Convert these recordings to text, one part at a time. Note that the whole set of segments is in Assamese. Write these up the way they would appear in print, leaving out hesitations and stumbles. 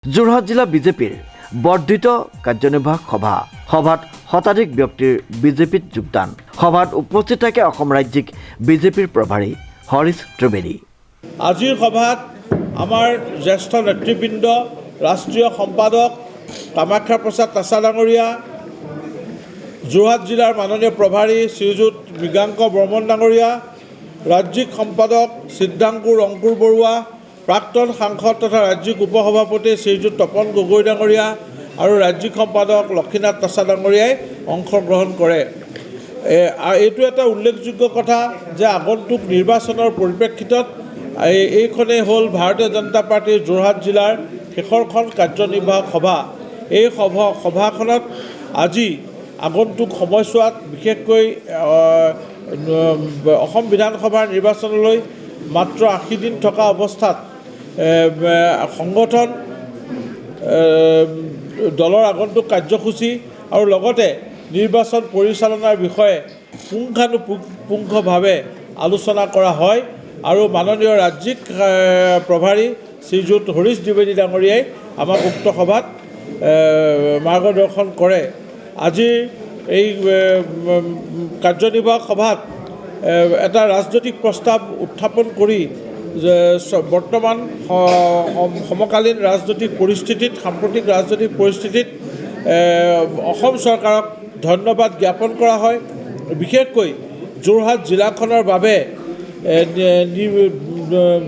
যোৰহাট জিলা বিজেপিৰ বৰ্ধিত কাৰ্যনিৰ্বাহক সভাত শতাধিক ব্যক্তিৰ বিজেপিত যোগদান। সভাত উপস্থিত থাকে অসম ৰাজ্যিক বিজেপিৰ প্ৰভাৰী হৰিশ ত্ৰিবেদী। আজিৰ সভাত আমাৰ জ্যেষ্ঠ নেতৃবৃন্দ, ৰাষ্ট্ৰীয় সম্পাদক কামাখ্যা প্ৰসাদ তাছা ডাঙৰীয়া, যোৰহাট জিলাৰ মাননীয় প্ৰভাৰী শ্ৰীযুত মৃগাংক বৰ্মন ডাঙৰীয়া, ৰাজ্যিক সম্পাদক সিদ্ধাংকুৰ অংকুৰ বৰুৱা, প্ৰাক্তন সাংসদ তথা ৰাজ্যিক উপসভাপতি শ্ৰীযুত তপন গগৈ ডাঙৰীয়া আৰু ৰাজ্যিক সম্পাদক লক্ষীনাথ তাছা ডাঙৰীয়াই অংশগ্ৰহণ কৰে। এইটো এটা উল্লেখযোগ্য কথা যে আগন্তুক নিৰ্বাচনৰ পৰিপ্ৰেক্ষিতত এইখনেই হ'ল ভাৰতীয় জনতা পাৰ্টীৰ যোৰহাট জিলাৰ শেষৰখন কাৰ্যনিৰ্বাহক সভা। এই সভাখনত আজি আগন্তুক সময়ছোৱাত বিশেষকৈ অসম বিধানসভাৰ নিৰ্বাচনলৈ মাত্ৰ 80 দিন থকা অৱস্থাত সংগঠন, দলৰ আগন্তুক কাৰ্যসূচী আৰু লগতে নিৰ্বাচন পৰিচালনাৰ বিষয়ে পুংখানুপুংখভাৱে আলোচনা কৰা হয় আৰু মাননীয় ৰাজ্যিক প্ৰভাৰী শ্ৰীযুত হৰিশ ত্ৰিবেদী ডাঙৰীয়াই আমাক উক্ত সভাত মাৰ্গদৰ্শন কৰে। আজিৰ এই কাৰ্যনিৰ্বাহক সভাত এটা ৰাজনৈতিক প্ৰস্তাৱ উত্থাপন কৰি বৰ্তমান সমকালীন ৰাজনৈতিক পৰিস্থিতিত, সাম্প্ৰতিক ৰাজনৈতিক পৰিস্থিতিত অসম চৰকাৰক ধন্যবাদ জ্ঞাপন কৰা হয়। বিশেষকৈ যোৰহাট জিলাখনৰ বাবে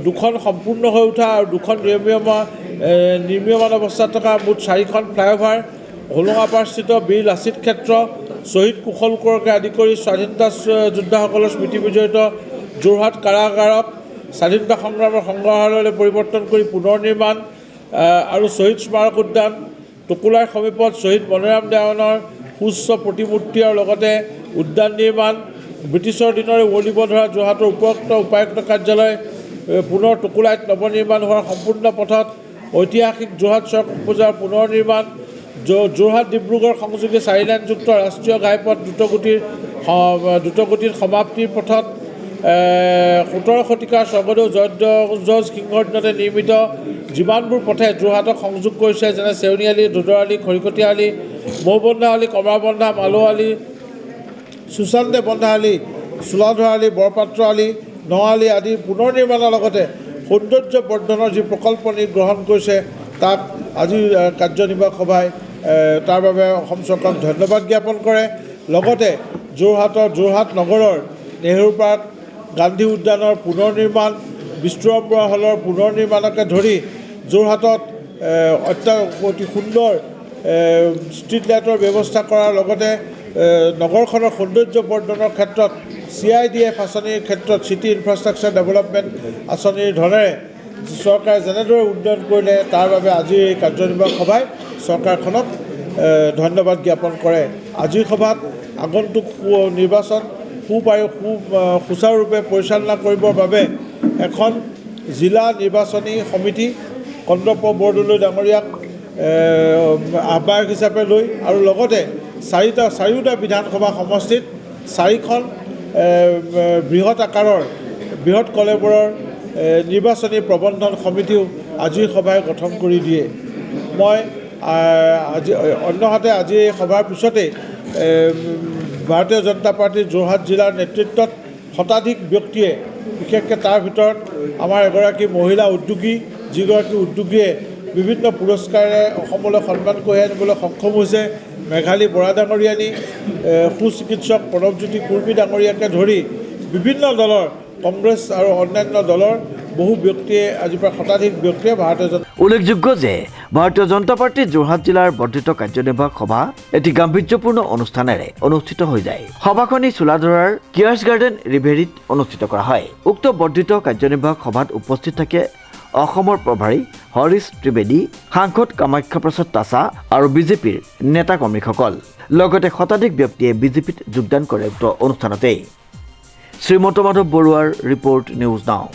দুখন সম্পূৰ্ণ হৈ উঠা আৰু দুখন নিৰ্মীয়মান অৱস্থাত থকা মুঠ 4খন ফ্লাইঅভাৰ, হোলোঙাপাৰস্থিত বীৰ লাচিত ক্ষেত্ৰ, শ্বহীদ কুশল কোঁৱৰকে আদি কৰি স্বাধীনতা যোদ্ধাসকলৰ স্মৃতি বিজড়িত যোৰহাট কাৰাগাৰক স্বাধীনতা সংগ্ৰামৰ সংগ্ৰহালয়লৈ পৰিৱৰ্তন কৰি পুনৰ নিৰ্মাণ আৰু শ্বহীদ স্মাৰক উদ্যান, টুকুলাৰ সমীপত শ্বহীদ মণিৰাম দেৱানৰ সুউচ্চ প্ৰতিমূৰ্তি আৰু লগতে উদ্যান নিৰ্মাণ, ব্ৰিটিছৰ দিনৰে উৱলিব ধৰা যোৰহাটৰ উপায়ুক্ত কাৰ্যালয় পুনৰ টুকুলাইত নৱনিৰ্মাণ হোৱাৰ সম্পূৰ্ণ পথত, ঐতিহাসিক যোৰহাট চক পূজাৰ পুনৰ নিৰ্মাণ, যোৰহাট ডিব্ৰুগড় সংযোগী 4 লেনযুক্ত ৰাষ্ট্ৰীয় ঘাইপথ দ্ৰুতগতিৰ সমাপ্তিৰ পথত, 17 শতিকাৰ স্বৰ্গদেউ জয়ধ্বজ সিংহৰ দিনতে নিৰ্মিত যিমানবোৰ পথে যোৰহাটক সংযোগ কৰিছে, যেনে চেউনী আলি, ধোদৰ আলি, খৰিকটীয়া আলি, মৌবন্ধা আলি, কমলাবন্ধা, মালৌ আলি, সুশান্তে বন্ধা আলি, চোলাধৰা আলি, বৰপাত্ৰ আলি, নআলি আদি পুনৰ নিৰ্মাণৰ লগতে সৌন্দৰ্য বৰ্ধনৰ যি প্ৰকল্প গ্ৰহণ কৰিছে তাক আজিৰ কাৰ্যনিৰ্বাহক সভাই তাৰ বাবে অসম চৰকাৰক ধন্যবাদ জ্ঞাপন কৰে। লগতে যোৰহাট নগৰৰ নেহৰু পাৰ্ক, গান্ধী উদ্যানৰ পুনৰ নিৰ্মাণ, বিষ্ণুৰাম হলৰ পুনৰ নিৰ্মাণকে ধৰি যোৰহাটত অতি সুন্দৰ ষ্ট্ৰীট লাইটৰ ব্যৱস্থা কৰাৰ লগতে নগৰখনৰ সৌন্দৰ্য বৰ্ধনৰ ক্ষেত্ৰত CIDF আঁচনিৰ ক্ষেত্ৰত চিটি ইনফ্ৰাষ্ট্ৰাকচাৰ ডেভেলপমেণ্ট আঁচনিৰ ধৰণে চৰকাৰে যেনেদৰে উন্নয়ন কৰিলে তাৰ বাবে আজিৰ এই কাৰ্যনিৰ্বাহক সভাই চৰকাৰখনক ধন্যবাদ জ্ঞাপন কৰে। আজিৰ সভাত আগন্তুক নিৰ্বাচন সুচাৰুৰূপে পৰিচালনা কৰিবৰ বাবে এখন জিলা নিৰ্বাচনী সমিতি কন্দৰ্প বৰদলৈ ডাঙৰীয়াক আহ্বায়ক হিচাপে লৈ আৰু লগতে চাৰিওটা বিধানসভা সমষ্টিত 4খন বৃহৎ আকাৰৰ বৃহৎ কলেবৰৰ নিৰ্বাচনী প্ৰবন্ধন সমিতিও আজিৰ সভাই গঠন কৰি দিয়ে। মই অন্যহাতে আজি এই সভাৰ পিছতেই ভাৰতীয় জনতা পাৰ্টীৰ যোৰহাট জিলাৰ নেতৃত্বত শতাধিক ব্যক্তিয়ে, বিশেষকৈ তাৰ ভিতৰত আমাৰ এগৰাকী মহিলা উদ্যোগী, যিগৰাকী উদ্যোগীয়ে বিভিন্ন পুৰস্কাৰেৰে অসমলৈ সন্মান কঢ়িয়াই আনিবলৈ সক্ষম হৈছে, মেঘালী বৰা ডাঙৰীয়ানী, সুচিকিৎসক প্ৰণৱজ্যোতি কুৰ্মী ডাঙৰীয়াকে ধৰি বিভিন্ন দলৰ, কংগ্ৰেছ আৰু অন্যান্য দলৰ বহু ব্যক্তিয়ে, আজিৰ পৰা শতাধিক ব্যক্তিয়ে উল্লেখযোগ্য যে ভাৰতীয় জনতা পাৰ্টীৰ যোৰহাট জিলাৰ বৰ্ধিত কাৰ্যনিৰ্বাহক সভা এটি গাম্ভীৰ্যপূৰ্ণ অনুষ্ঠানেৰে অনুষ্ঠিত হৈ যায়। সভাখনি চোলাধৰাৰ কিয়াৰ্ছ গাৰ্ডেন ৰিভেৰীত অনুষ্ঠিত কৰা হয়। উক্ত বৰ্ধিত কাৰ্যনিৰ্বাহক সভাত উপস্থিত থাকে অসমৰ প্ৰভাৰী হৰিশ ত্ৰিবেদী, সাংসদ কামাখ্যা প্ৰসাদ তাছা আৰু বিজেপিৰ নেতা কৰ্মীসকল। লগতে শতাধিক ব্যক্তিয়ে বিজেপিত যোগদান কৰে উক্ত অনুষ্ঠানতেই। শ্ৰীমন্ত মাধৱ বৰুৱাৰ ৰিপৰ্ট, নিউজ নাও।